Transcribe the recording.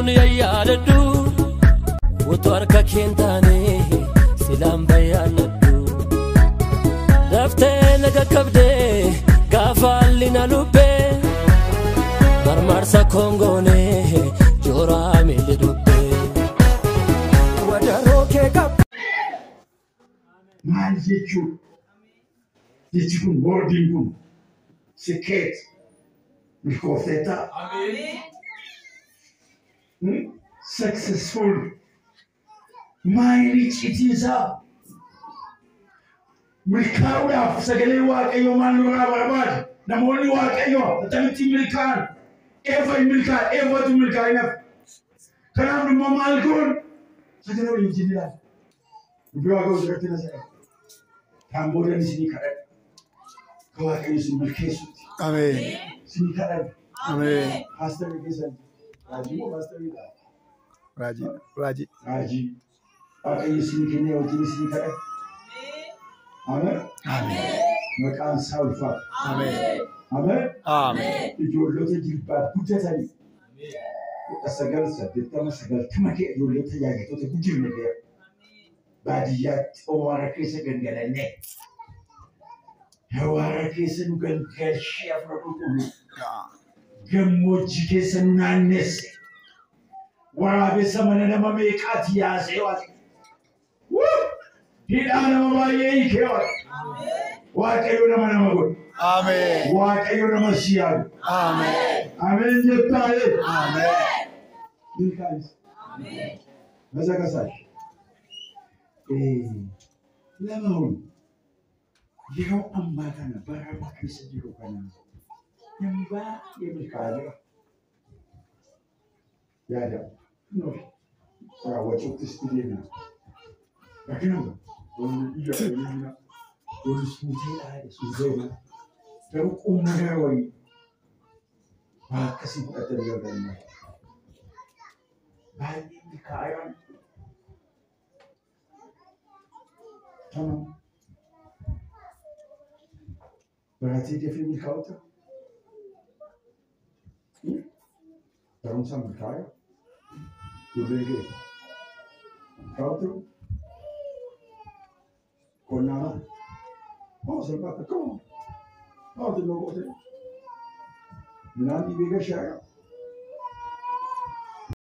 kun yayyadadhu Utarka kentane silam bayanadhu Dafte naga kabde gafalina lubbe Marmarsa kongone jora mili dubbe Wadaroke kab Man jechuun boordiin kun secret milkoofteetta. Successful maayilii citiisaa milkaa'uudhaaf sagalee waaqayyoo maal nurraa barbaada namoonni waaqayyoo attamitti milkaa'an eeva hin milkaa'e eevatu milkaa'inaaf kanaaf dhumma maal goon sagalee waliin jiniidhaan dubbii waaqayyoo sirratti na jedhama kan boodan isinii kadhadha ka waaqayyo isin milkeessutti isinii kadhadha paastarii keessan raajii moo paastariidha Raji. Waaqayyo isinii kennee wajjin isinii kadhadha Amen. Maqaan isaa ulfaata. Amen. Ijoollota jilbaa guddatanii 1989 kee ijoollota yaadatoota guddifne beeku. Baadiyyaatti Owaara keessa gangalannee Owaara keessa nu gangalshee afra qulqullu gammoojjii keessa nu naannesse waraabessa mana nama meeqaati yaasee waati hidhaa nama baay'ee hiikee waati waaqayyo nama godhu waaqayyo nama si yaadu ameen jettaalee milkaa'is masa kasaashi lama hun yeroo ammaa kana bara keessa jiru kana namni baay'ee milkaa'eera yaada raawwachuuttis deemna rakkinama wanni ija waliin wanni suuteedha garuu qonna gara wayii waa akkasii fudhatanii gargaarina baay'ee milkaa'eera tamam berarti dia film kau tu dalam sama kaya berbeza kau tu kau nama sebab kau tu logo tu nanti bega syariah